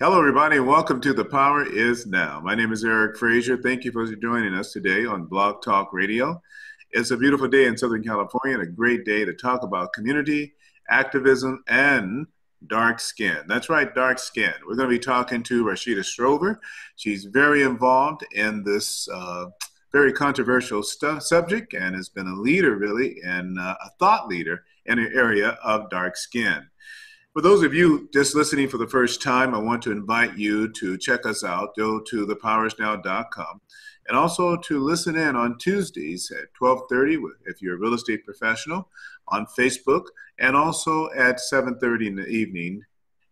Hello, everybody, and welcome to The Power Is Now. My name is Eric Frazier. Thank you for joining us today on Blog Talk Radio. It's a beautiful day in Southern California and a great day to talk about community, activism, and dark skin. That's right, dark skin. We're going to be talking to Rashida Strober. She's very involved in this very controversial subject and has been a leader, really, and a thought leader in the area of dark skin. For those of you just listening for the first time, I want to invite you to check us out. Go to thepowersnow.com and also to listen in on Tuesdays at 12:30 if you're a real estate professional on Facebook, and also at 7:30 in the evening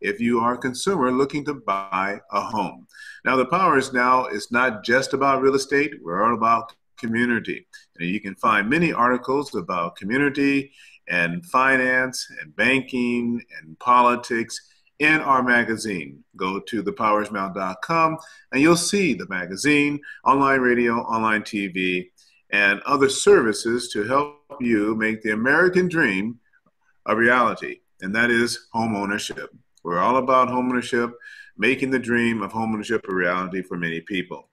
if you are a consumer looking to buy a home. Now, The Power Is Now is not just about real estate. We're all about community. And you can find many articles about community and finance and banking and politics in our magazine. Go to thepowersnow.com and you'll see the magazine, online radio, online TV, and other services to help you make the American dream a reality, and that is home ownership. We're all about home ownership, making the dream of home ownership a reality for many people.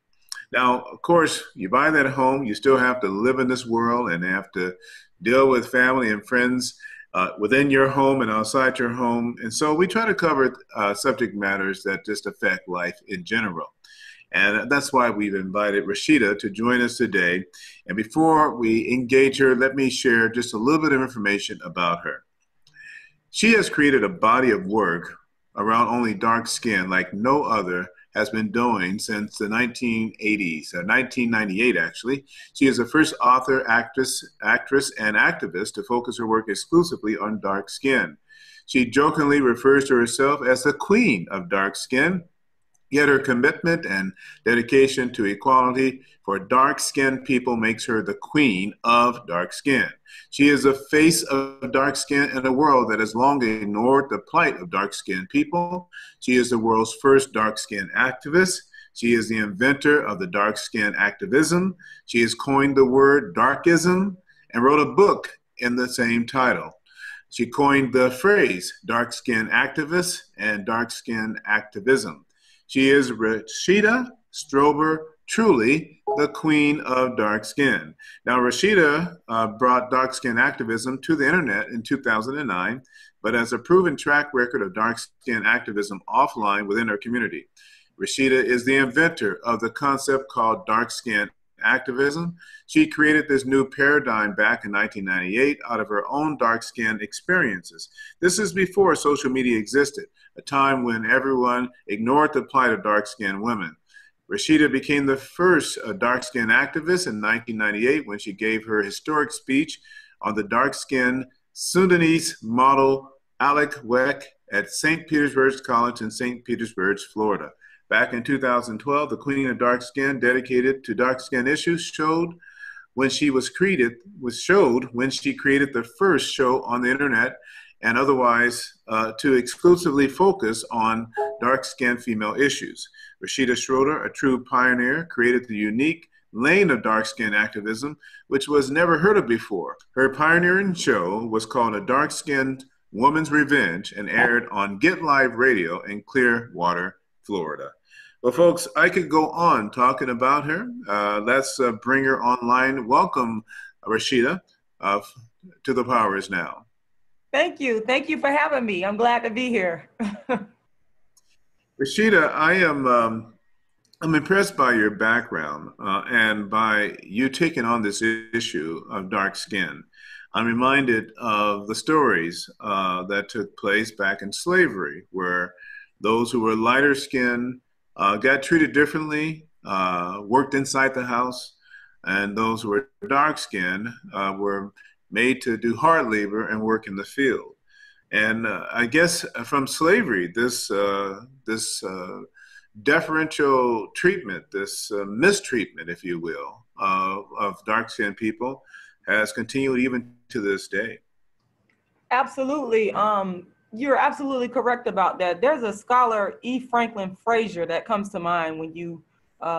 Now, of course, you buy that home, you still have to live in this world and have to deal with family and friends within your home and outside your home. And so we try to cover subject matters that just affect life in general. And that's why we've invited Rashida to join us today. And before we engage her, let me share just a little bit of information about her. She has created a body of work around only dark skin like no other has been doing since the 1980s, 1998 actually. She is the first author, actress, and activist to focus her work exclusively on dark skin. She jokingly refers to herself as the queen of dark skin, yet her commitment and dedication to equality for dark-skinned people makes her the queen of dark skin. She is the face of dark skin in a world that has long ignored the plight of dark-skinned people. She is the world's first dark-skin activist. She is the inventor of the dark-skin activism. She has coined the word darkism and wrote a book in the same title. She coined the phrase dark-skin activist and dark-skin activism. She is Rashida Strober, truly the queen of dark skin. Now, Rashida brought dark skin activism to the internet in 2009, but has a proven track record of dark skin activism offline within her community. Rashida is the inventor of the concept called dark skin activism. She created this new paradigm back in 1998 out of her own dark skin experiences. This is before social media existed, a time when everyone ignored the plight of dark skinned women. Rashida became the first dark skin activist in 1998 when she gave her historic speech on the dark skinned Sudanese model Alec Weck at St. Petersburg College in St. Petersburg, Florida. Back in 2012, the Queen of Dark Skin, dedicated to dark skin issues, showed when she created the first show on the internet and otherwise to exclusively focus on dark skinned female issues. Rashida Schroeder, a true pioneer, created the unique lane of dark skin activism, which was never heard of before. Her pioneering show was called A Dark Skinned Woman's Revenge and aired on Get Live Radio in Clearwater, Florida. Well, folks, I could go on talking about her. Let's bring her online. Welcome, Rashida, to The Power Is Now. Thank you. Thank you for having me. I'm glad to be here. Rashida, I'm impressed by your background and by you taking on this issue of dark skin. I'm reminded of the stories that took place back in slavery, where those who were lighter skinned got treated differently, worked inside the house, and those who were dark skinned were made to do hard labor and work in the field. And I guess from slavery, this deferential treatment, this mistreatment, if you will, of dark-skinned people has continued even to this day. Absolutely. You're absolutely correct about that. There's a scholar, E. Franklin Frazier, that comes to mind when you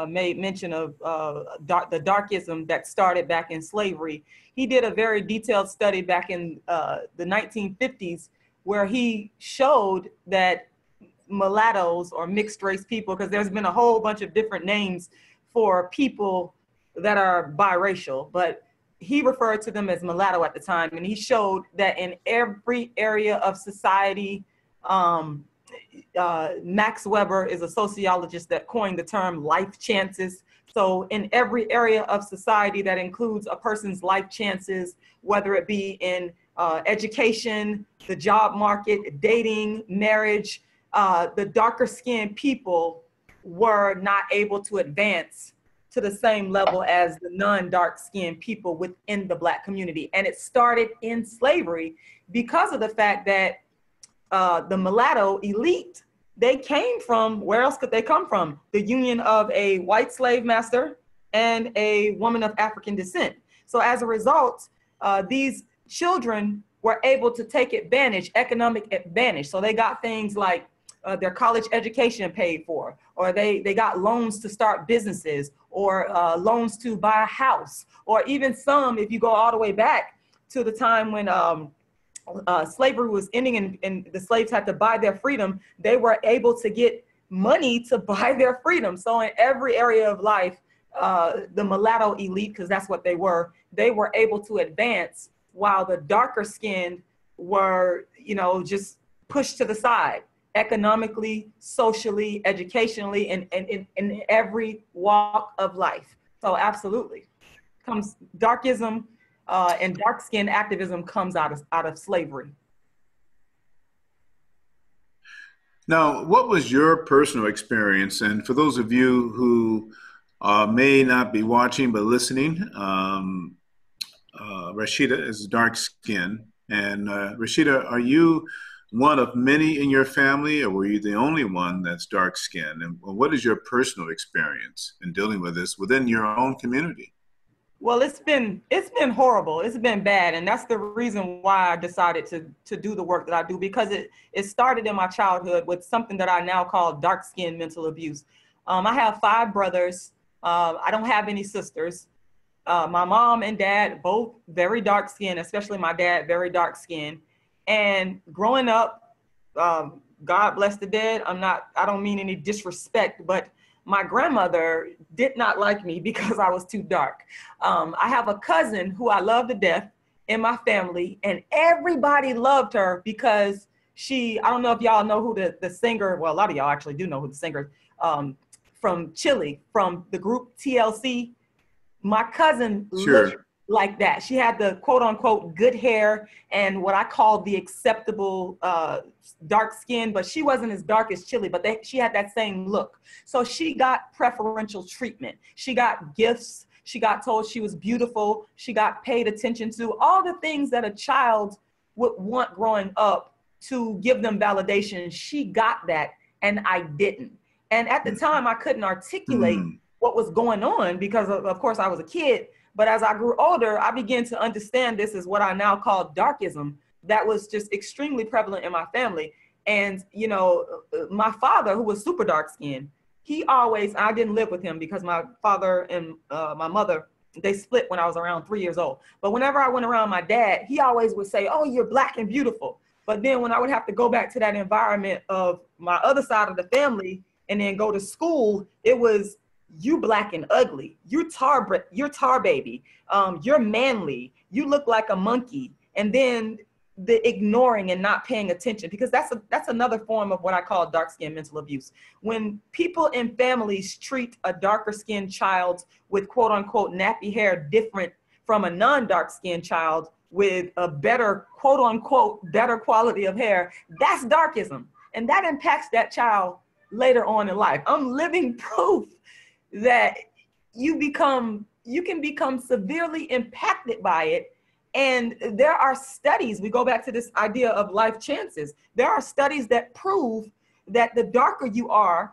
made mention of the darkism that started back in slavery. He did a very detailed study back in the 1950s where he showed that mulattoes or mixed race people, because there's been a whole bunch of different names for people that are biracial, but he referred to them as mulatto at the time. And he showed that in every area of society, Max Weber is a sociologist that coined the term life chances. So in every area of society that includes a person's life chances, whether it be in education, the job market, dating, marriage, the darker skinned people were not able to advance to the same level as the non-dark skinned people within the Black community. And it started in slavery because of the fact that the mulatto elite, they came from, where else could they come from? The union of a white slave master and a woman of African descent. So as a result, these children were able to take advantage, economic advantage. So they got things like their college education paid for, or they got loans to start businesses, or loans to buy a house, or even some, if you go all the way back to the time when slavery was ending and the slaves had to buy their freedom, they were able to get money to buy their freedom. So in every area of life, the mulatto elite, because that's what they were able to advance, while the darker skinned were, just pushed to the side, economically, socially, educationally, and in every walk of life. So absolutely, comes darkism and dark skin activism comes out of slavery. Now, what was your personal experience? And for those of you who may not be watching but listening, Rashida is dark skinned. And Rashida, are you one of many in your family, or were you the only one that's dark skinned? And what is your personal experience in dealing with this within your own community? Well, it's been horrible. It's been bad. And that's the reason why I decided to do the work that I do, because it started in my childhood with something that I now call dark skin mental abuse. I have 5 brothers. I don't have any sisters. My mom and dad, both very dark skinned, especially my dad, very dark skinned. And growing up, God bless the dead. I don't mean any disrespect, but my grandmother did not like me because I was too dark. I have a cousin who I love to death in my family, and everybody loved her because I don't know if y'all know who the singer, well, a lot of y'all actually do know who the singer, from Chile, from the group TLC. My cousin looked like that. She had the quote unquote good hair and what I call the acceptable dark skin, but she wasn't as dark as Chile, but she had that same look. So she got preferential treatment. She got gifts. She got told she was beautiful. She got paid attention to, all the things that a child would want growing up to give them validation. She got that and I didn't. And at the time I couldn't articulate what was going on because of course I was a kid. But as I grew older, I began to understand this is what I now call darkism that was just extremely prevalent in my family. And, my father, who was super dark skinned, I didn't live with him because my father and my mother, they split when I was around 3 years old. But whenever I went around my dad, he always would say, "Oh, you're Black and beautiful." But then when I would have to go back to that environment of my other side of the family and then go to school, it was, "You Black and ugly, you're tar baby, you're manly, you look like a monkey." And then the ignoring and not paying attention, because that's another form of what I call dark skin mental abuse. When people in families treat a darker skinned child with quote unquote nappy hair different from a non-dark skinned child with a better quote unquote better quality of hair, that's darkism. And that impacts that child later on in life. I'm living proof that you can become severely impacted by it. And there are studies, we go back to this idea of life chances. There are studies that prove that the darker you are,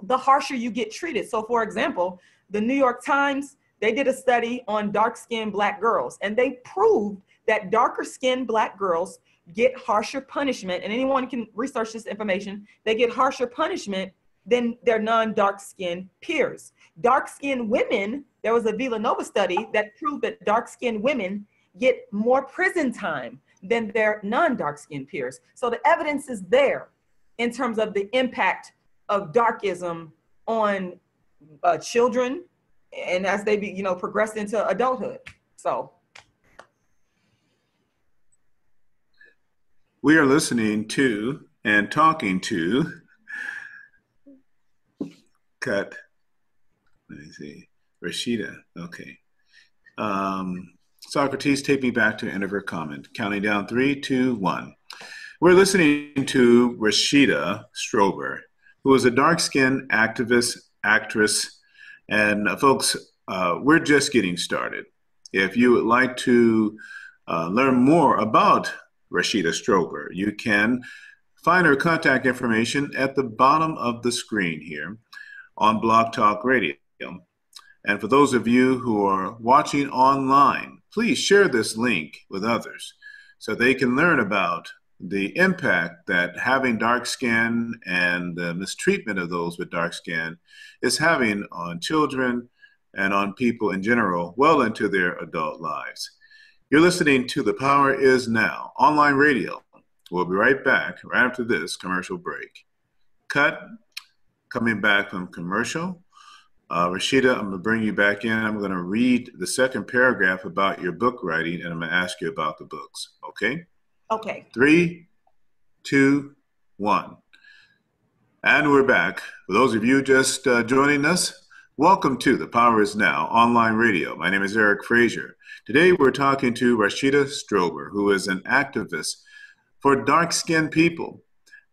the harsher you get treated. So for example, the New York Times, they did a study on dark-skinned Black girls, and they proved that darker-skinned Black girls get harsher punishment, and anyone can research this information, they get harsher punishment than their non-dark-skinned peers. Dark-skinned women, there was a Villanova study that proved that dark-skinned women get more prison time than their non-dark-skinned peers. So the evidence is there in terms of the impact of darkism on children and as they be, progress into adulthood. So we are listening to and talking to cut. Let me see, Rashida. Okay. Socrates, take me back to the end of her comment. Counting down 3, 2, 1. We're listening to Rashida Strober, who is a dark-skinned activist, actress, and folks, we're just getting started. If you would like to learn more about Rashida Strober, you can find her contact information at the bottom of the screen here on Blog Talk Radio. And for those of you who are watching online, please share this link with others so they can learn about the impact that having dark skin and the mistreatment of those with dark skin is having on children and on people in general well into their adult lives. You're listening to The Power Is Now, online radio. We'll be right back right after this commercial break. Cut, coming back from commercial. Rashida, I'm going to bring you back in. I'm going to read the second paragraph about your book writing, and I'm going to ask you about the books. Okay? Okay. 3, 2, 1. And we're back. For those of you just joining us, welcome to The Power Is Now online radio. My name is Eric Frazier. Today we're talking to Rashida Strober, who is an activist for dark-skinned people,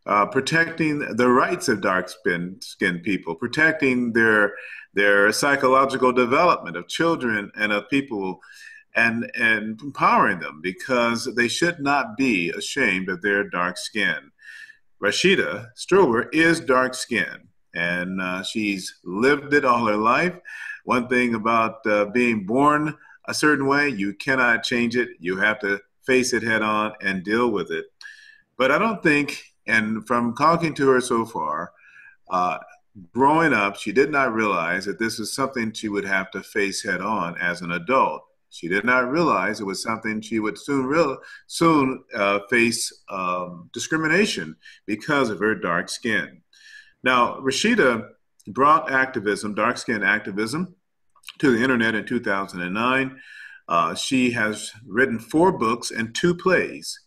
protecting the rights of dark-skinned people, protecting their psychological development of children and of people, and empowering them because they should not be ashamed of their dark skin. Rashida Strober is dark-skinned, and she's lived it all her life. One thing about being born a certain way, you cannot change it. You have to face it head on and deal with it. But I don't think, and from talking to her so far, growing up, she did not realize that this is something she would have to face head on as an adult. She did not realize it was something she would soon face discrimination because of her dark skin. Now, Rashida brought activism, dark skin activism, to the internet in 2009. She has written 4 books and 2 plays,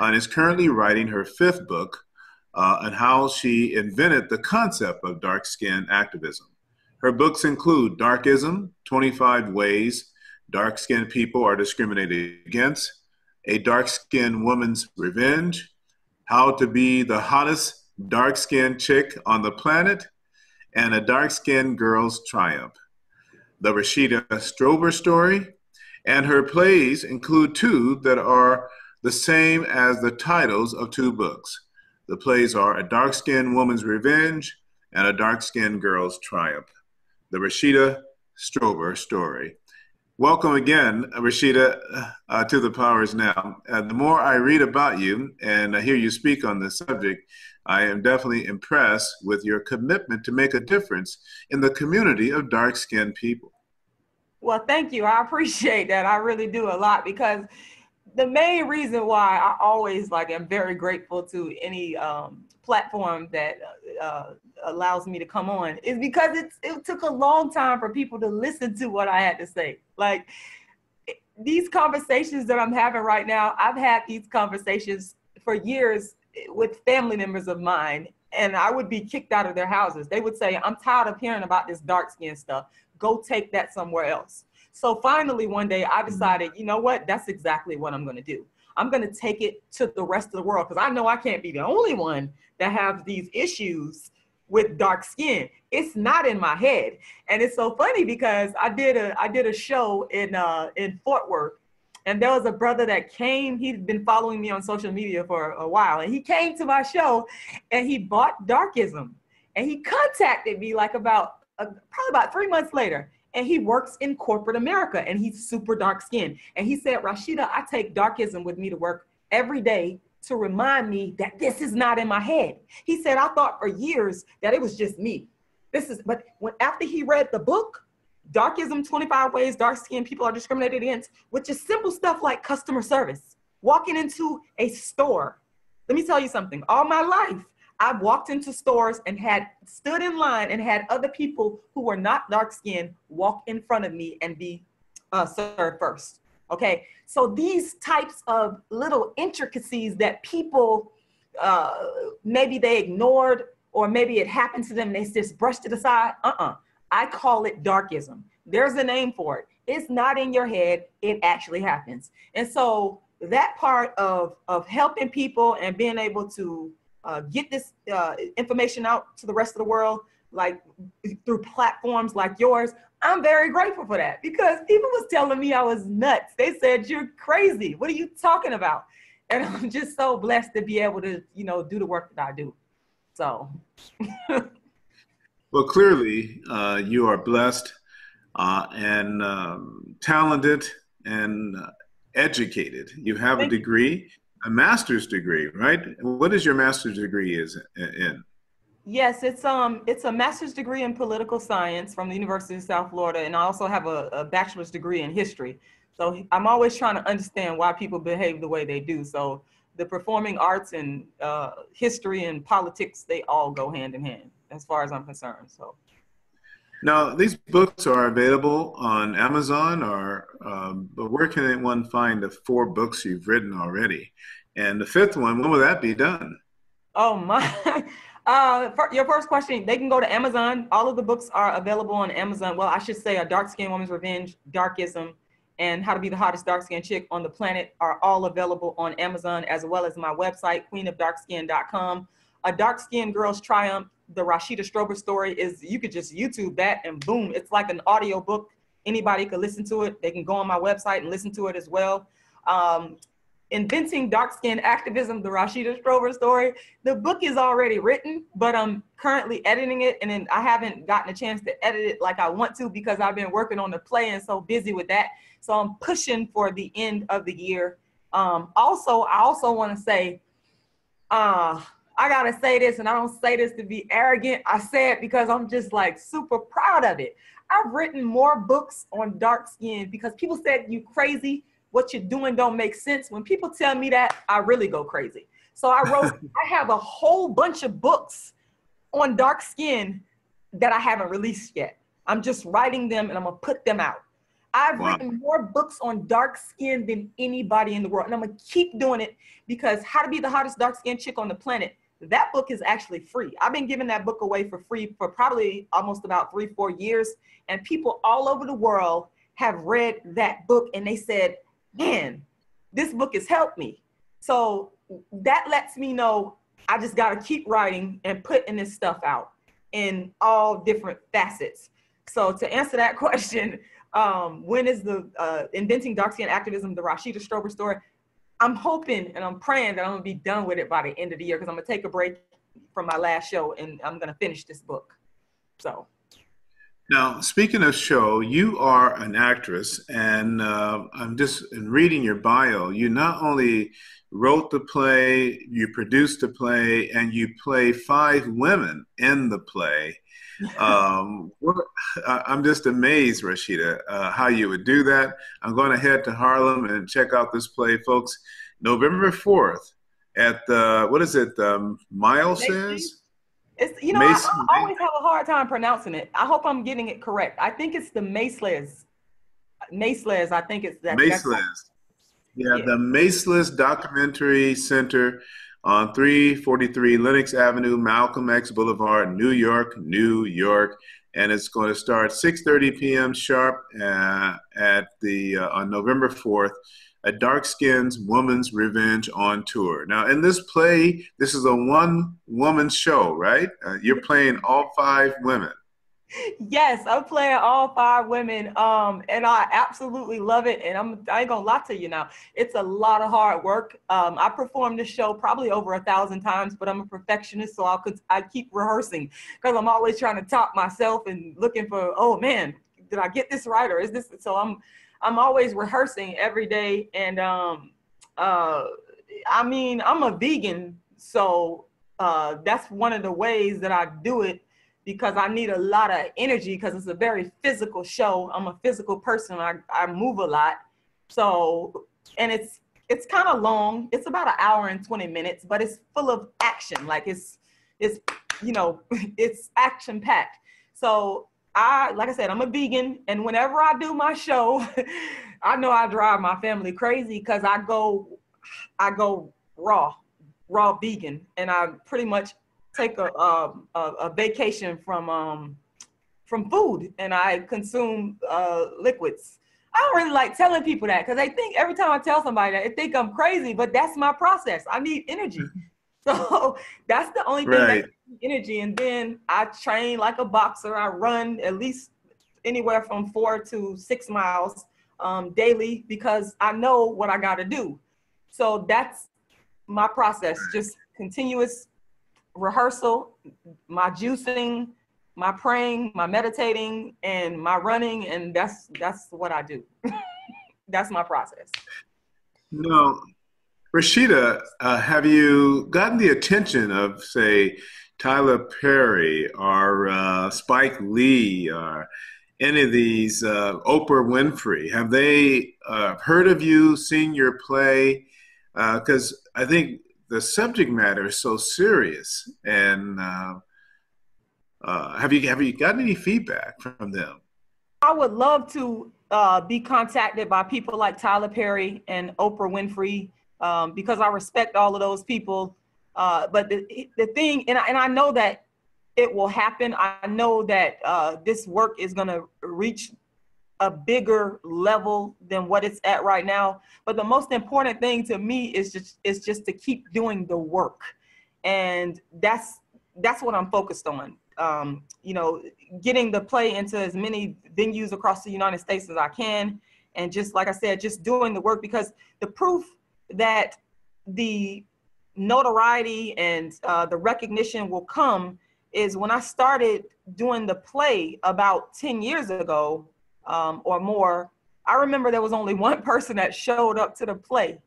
and is currently writing her 5th book on how she invented the concept of dark skin activism. Her books include Darkism, 25 Ways Dark-Skinned People Are Discriminated Against, A Dark-Skinned Woman's Revenge, How to Be the Hottest Dark-Skinned Chick on the Planet, and A Dark-Skinned Girl's Triumph. The Rashida Strober Story, and her plays include 2 that are the same as the titles of 2 books. The plays are A Dark-Skinned Woman's Revenge and A Dark-Skinned Girl's Triumph. The Rashida Strober Story. Welcome again, Rashida, to The Power Is Now. The more I read about you and I hear you speak on this subject, I am definitely impressed with your commitment to make a difference in the community of dark-skinned people. Well, thank you. I appreciate that. I really do a lot, because the main reason why I always am very grateful to any platform that allows me to come on is because it took a long time for people to listen to what I had to say. These conversations that I'm having right now, I've had these conversations for years with family members of mine, and I would be kicked out of their houses. They would say, I'm tired of hearing about this dark skin stuff. Go take that somewhere else. So finally, one day I decided, you know what? That's exactly what I'm going to do. I'm going to take it to the rest of the world, because I know I can't be the only one that have these issues with dark skin. It's not in my head. And it's so funny because I did a show in Fort Worth, and there was a brother that came. He'd been following me on social media for a while, and he came to my show and he bought Darkism, and he contacted me probably about 3 months later. And he works in corporate America, and he's super dark skinned. And he said, Rashida, I take Darkism with me to work every day to remind me that this is not in my head. He said, I thought for years that it was just me. But after he read the book, Darkism, 25 Ways Dark-Skinned People Are Discriminated Against, which is simple stuff like customer service, walking into a store. Let me tell you something. All my life, I've walked into stores and had stood in line and had other people who were not dark skinned walk in front of me and be served first. Okay, so these types of little intricacies that people maybe they ignored, or maybe it happened to them, they just brushed it aside. I call it darkism. There's a name for it. It's not in your head, it actually happens. And so that part of helping people and being able to get this information out to the rest of the world, like through platforms like yours, I'm very grateful for that, because people was telling me I was nuts. They said, you're crazy. What are you talking about? And I'm just so blessed to be able to, do the work that I do. So. Well, clearly, you are blessed and talented and educated. You have a degree, a master's degree, right? What is your master's degree in? Yes, it's a master's degree in political science from the University of South Florida, and I also have a bachelor's degree in history. So I'm always trying to understand why people behave the way they do. So the performing arts and history and politics, they all go hand in hand, as far as I'm concerned. So. Now, these books are available on Amazon, or but where can one find the 4 books you've written already? And the 5th one, when will that be done? Oh my! For your first question, they can go to Amazon. All of the books are available on Amazon. Well, I should say, A Dark Skinned Woman's Revenge, Darkism, and How to Be the Hottest Dark Skinned Chick on the Planet are all available on Amazon, as well as my website, queenofdarkskin.com. A Dark Skinned Girl's Triumph, the Rashida Strober story, is, you could just YouTube that and boom, it's like an audio book. Anybody could listen to it. They can go on my website and listen to it as well. Inventing Dark Skin Activism, the Rashida Strober story, the book is already written, but I'm currently editing it, and then I haven't gotten a chance to edit it like I want to, because I've been working on the play and so busy with that. So I'm pushing for the end of the year. I also want to say, I gotta say this, and I don't say this to be arrogant. I say it because I'm just like super proud of it. I've written more books on dark skin because people said, you crazy, what you're doing don't make sense. When people tell me that, I really go crazy. So I have a whole bunch of books on dark skin that I haven't released yet. I'm just writing them and I'm gonna put them out. I've written more books on dark skin than anybody in the world, and I'm gonna keep doing it, because How to Be the Hottest Dark Skinned Chick on the Planet, that book is actually free. I've been giving that book away for free for probably almost about 3-4 years. And people all over the world have read that book and they said, man, this book has helped me. So that lets me know I just got to keep writing and putting this stuff out in all different facets. So to answer that question, when is the Inventing Dark Skin Activism, the Rashida Strober story? I'm hoping and I'm praying that I'm gonna be done with it by the end of the year, because I'm gonna take a break from my last show and I'm gonna finish this book. So. Now, speaking of show, you are an actress, and I'm just in reading your bio. You not only wrote the play, you produced the play, and you play 5 women in the play. I'm just amazed, Rashida, how you would do that. I'm going to head to Harlem and check out this play, folks. November 4th at the, what is it, Miles says? It's, I always have a hard time pronouncing it. I hope I'm getting it correct. I think it's the Maceless. Maceless, I think it's that. Maceless. Yeah, the Maceless Documentary Center on 343 Lenox Avenue, Malcolm X Boulevard, New York, New York. And it's going to start 6:30 p.m. sharp at the on November 4th. A Dark Skinned Woman's Revenge on tour. Now, in this play, this is a one-woman show, right? You're playing all 5 women. Yes, I'm playing all 5 women, and I absolutely love it. And I ain't gonna lie to you now, it's a lot of hard work. I performed this show probably over 1,000 times, but I'm a perfectionist, so I keep rehearsing, because I'm always trying to top myself and looking for, oh man, did I get this right, or is this? So I'm always rehearsing every day, and I mean, I'm a vegan, so that's one of the ways that I do it, because I need a lot of energy, because it's a very physical show. I'm a physical person. I move a lot. So, and it's kind of long. It's about 1 hour and 20 minutes, but it's full of action. Like it's it's, you know, it's action packed. So like I said, I'm a vegan, and whenever I do my show, I know I drive my family crazy because I go raw vegan, and I pretty much take a vacation from food, and I consume liquids. I don't really like telling people that because they think every time I tell somebody that, they think I'm crazy, but that's my process. I need energy. So that's the only thing that gives me energy. And then I train like a boxer. I run at least anywhere from 4 to 6 miles daily because I know what I got to do. So that's my process, just continuous rehearsal, my juicing, my praying, my meditating, and my running, and that's what I do. That's my process. No, Rashida, have you gotten the attention of, say, Tyler Perry or Spike Lee or any of these, Oprah Winfrey? Have they heard of you, seen your play? Because I think the subject matter is so serious. And have you gotten any feedback from them? I would love to be contacted by people like Tyler Perry and Oprah Winfrey because I respect all of those people. But the thing, and I know that it will happen. I know that this work is going to reach a bigger level than what it's at right now. But the most important thing to me is just to keep doing the work, and that's what I'm focused on. You know, getting the play into as many venues across the United States as I can, and just like I said, just doing the work, because the proof that the notoriety and the recognition will come is when I started doing the play about 10 years ago or more. I remember there was only one person that showed up to the play.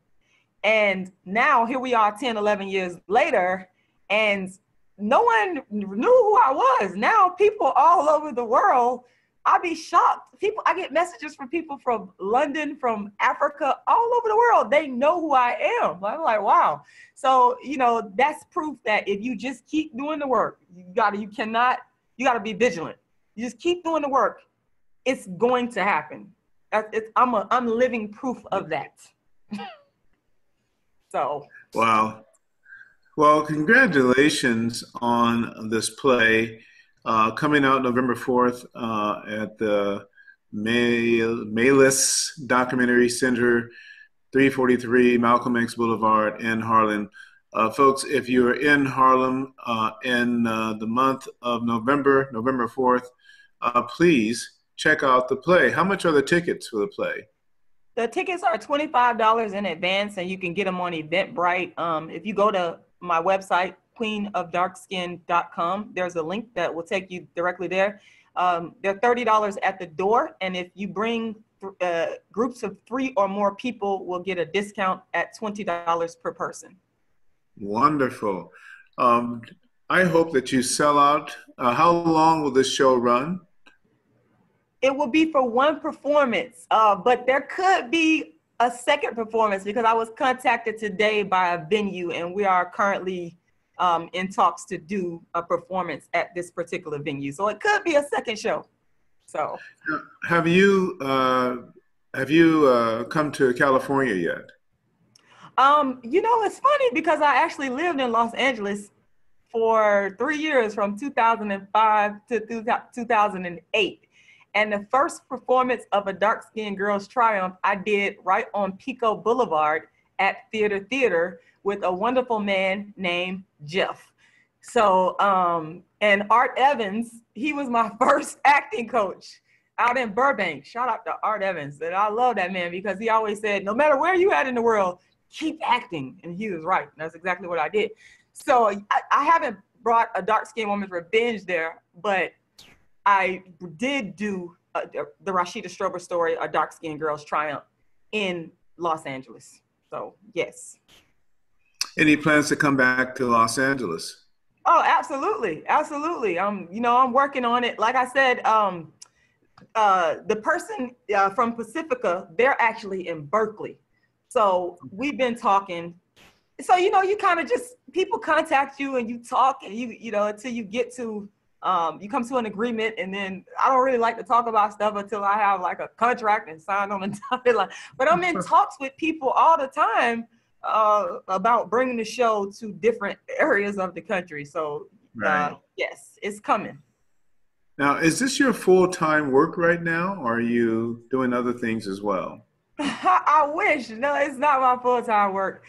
And now here we are 10, 11 years later, and no one knew who I was. Now people all over the world, I'd be shocked. I get messages from people from London, from Africa, all over the world. They know who I am. I'm like, wow. So, you know, that's proof that if you just keep doing the work, you gotta be vigilant. You just keep doing the work. It's going to happen. I'm living proof of that. So. Wow. Well, congratulations on this play coming out November 4th at the Malis Documentary Center, 343 Malcolm X Boulevard in Harlem. Folks, if you're in Harlem in the month of November 4th, please check out the play. How much are the tickets for the play? The tickets are $25 in advance, and you can get them on Eventbrite. If you go to my website, queenofdarkskin.com, there's a link that will take you directly there. They're $30 at the door, and if you bring groups of 3 or more people, will get a discount at $20 per person. Wonderful. I hope that you sell out. How long will this show run? It will be for one performance, but there could be a second performance because I was contacted today by a venue, and we are currently in talks to do a performance at this particular venue. So it could be a second show. So, have you come to California yet? You know, it's funny because I actually lived in Los Angeles for 3 years, from 2005 to 2008. And the first performance of A Dark-Skinned Girl's Triumph I did right on Pico Boulevard at Theater with a wonderful man named Jeff. So, and Art Evans, he was my first acting coach out in Burbank. Shout out to Art Evans. And I love that man because he always said, no matter where you at in the world, keep acting. And he was right. And that's exactly what I did. So I haven't brought A Dark-Skinned Woman's Revenge there, but I did do the Rashida Strober story, A Dark-Skinned Girl's Triumph, in Los Angeles. So, yes. Any plans to come back to Los Angeles? Oh, absolutely. Absolutely. You know, I'm working on it. Like I said, the person from Pacifica, they're actually in Berkeley. So we've been talking So, you know, you kind of just, people contact you and you talk and you know, until you get to, you come to an agreement. And then I don't really like to talk about stuff until I have like a contract and signed on the dotted line. But I'm in talks with people all the time about bringing the show to different areas of the country. So Right. yes, it's coming. Now, is this your full-time work right now, or are you doing other things as well? I wish. No, it's not my full-time work.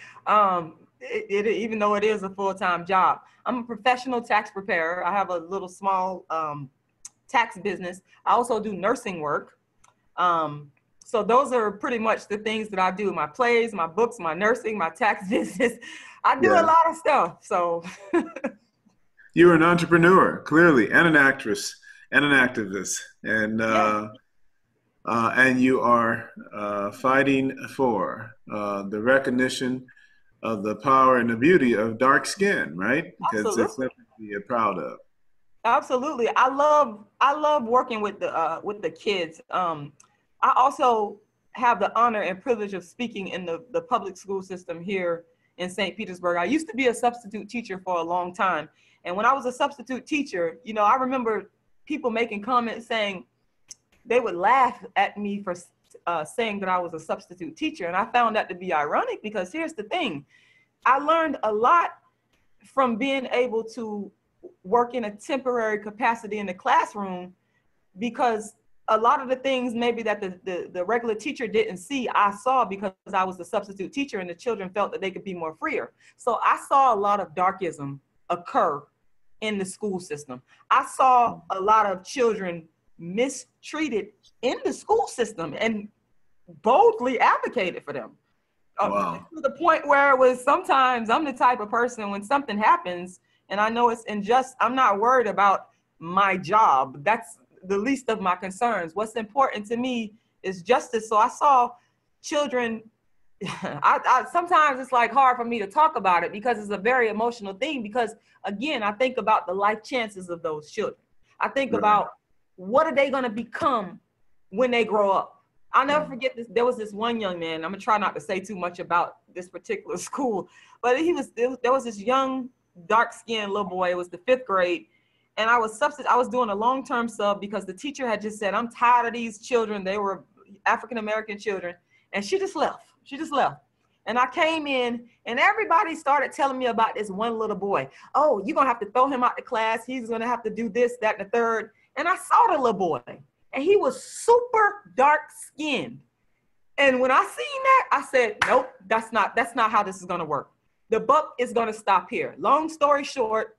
Even though it is a full-time job. I'm a professional tax preparer. I have a little small tax business. I also do nursing work. So those are pretty much the things that I do: my plays, my books, my nursing, my tax business. I do a Yeah. lot of stuff. So You're an entrepreneur, clearly, and an actress and an activist, yeah, and you are fighting for the recognition of the power and the beauty of dark skin, right? Because it's absolutely. something to be proud of. Absolutely. I love working with the kids. I also have the honor and privilege of speaking in the public school system here in St. Petersburg. I used to be a substitute teacher for a long time. And when I was a substitute teacher, you know, I remember people making comments saying they would laugh at me for saying that I was a substitute teacher. And I found that to be ironic because here's the thing. I learned a lot from being able to work in a temporary capacity in the classroom, because a lot of the things maybe that the regular teacher didn't see, I saw because I was the substitute teacher and the children felt that they could be more freer. So I saw a lot of darkism occur in the school system. I saw a lot of children mistreated in the school system and boldly advocated for them. Wow. To the point where it was, sometimes I'm the type of person when something happens and I know it's unjust, I'm not worried about my job. That's the least of my concerns. What's important to me is justice. So I saw children, I sometimes it's like hard for me to talk about it because it's a very emotional thing, because again, I think about the life chances of those children. I think Right. about what are they going to become when they grow up. I'll never forget this. There was this one young man. I'm gonna try not to say too much about this particular school, but there was this young, dark-skinned little boy. It was the 5th grade, and I was doing a long-term sub because the teacher had just said, "I'm tired of these children." They were African American children, and she just left. She just left. And I came in, and everybody started telling me about this one little boy. Oh, you're gonna have to throw him out the class. He's gonna have to do this, that, and the third. And I saw the little boy, and he was super dark skinned. And when I seen that, I said, nope, that's not how this is gonna work. The buck is gonna stop here. Long story short,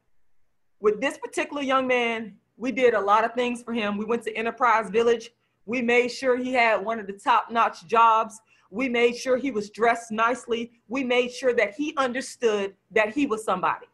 with this particular young man, we did a lot of things for him. We went to Enterprise Village. We made sure he had one of the top-notch jobs. We made sure he was dressed nicely. We made sure that he understood that he was somebody.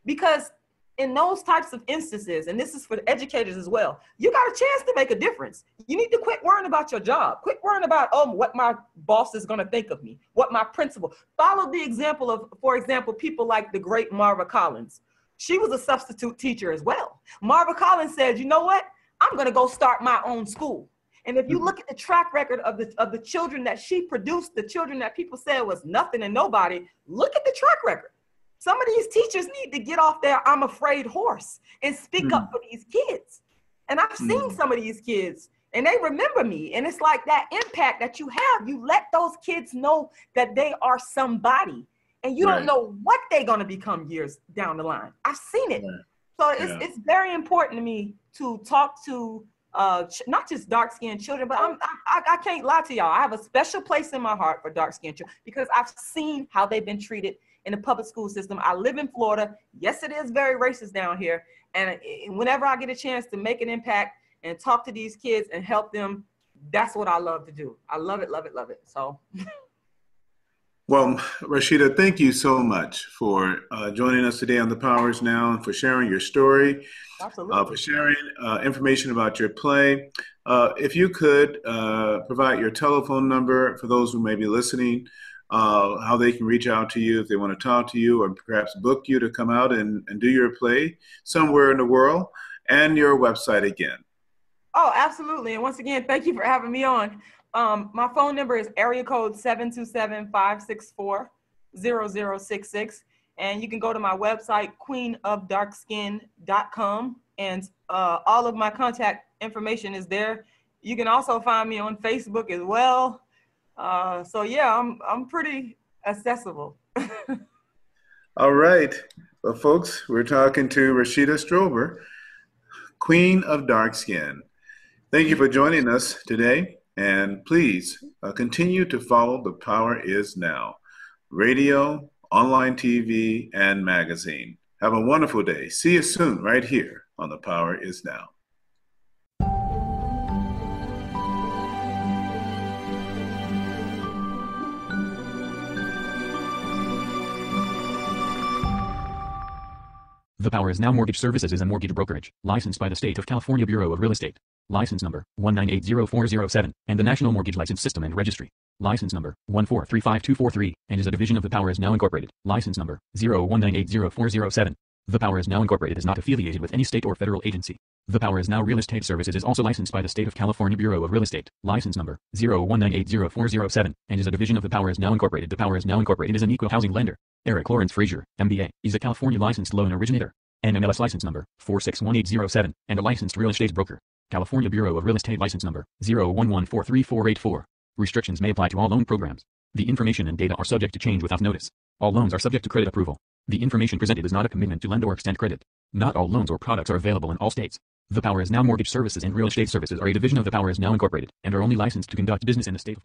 Because in those types of instances, and this is for the educators as well, you got a chance to make a difference. You need to quit worrying about your job. Quit worrying about, oh, what my boss is going to think of me, what my principal. Follow the example of, for example, people like the great Marva Collins. She was a substitute teacher as well. Marva Collins said, you know what? I'm going to go start my own school. And if you look at the track record of the children that she produced, the children that people said was nothing and nobody, look at the track record. Some of these teachers need to get off their I'm afraid horse and speak up for these kids. And I've seen some of these kids and they remember me. And it's like that impact that you have. You let those kids know that they are somebody and you don't Right. know what they're going to become years down the line. I've seen it. Right. So Yeah. it's very important to me to talk to not just dark-skinned children, but I can't lie to y'all. I have a special place in my heart for dark-skinned children because I've seen how they've been treated in the public school system. I live in Florida. Yes, it is very racist down here. And whenever I get a chance to make an impact and talk to these kids and help them, that's what I love to do. I love it, love it, love it. So. Well, Rashida, thank you so much for joining us today on The Powers Now and for sharing your story, for Absolutely. sharing information about your play. If you could provide your telephone number for those who may be listening, how they can reach out to you if they want to talk to you or perhaps book you to come out and do your play somewhere in the world, and your website again. Oh, absolutely. And once again, thank you for having me on. My phone number is area code 727-564-0955. 0066. And you can go to my website, queenofdarkskin.com, and all of my contact information is there. You can also find me on Facebook as well. So yeah, I'm pretty accessible. All right. Well, folks, we're talking to Rashida Strober, Queen of Dark Skin. Thank you for joining us today. And please continue to follow The Power Is Now, radio, online TV, and magazine. Have a wonderful day. See you soon right here on The Power Is Now. The Power Is Now Mortgage Services is a mortgage brokerage, licensed by the State of California Bureau of Real Estate. License number 1980407, and the National Mortgage License System and Registry. License number 1435243, and is a division of The Power Is Now Incorporated. License number 019800407. The Power Is Now Incorporated is not affiliated with any state or federal agency. The Power Is Now Real Estate Services is also licensed by the State of California Bureau of Real Estate. License number 019800407, and is a division of The Power Is Now Incorporated. The Power Is Now Incorporated is an equal housing lender. Eric Lawrence Frazier, MBA, is a California licensed loan originator. NMLS license number 461807, and a licensed real estate broker. California Bureau of Real Estate license number 011433484. Restrictions may apply to all loan programs. The information and data are subject to change without notice. All loans are subject to credit approval. The information presented is not a commitment to lend or extend credit. Not all loans or products are available in all states. The Power Is Now Mortgage Services and Real Estate Services are a division of The Power Is Now Incorporated and are only licensed to conduct business in the state of California.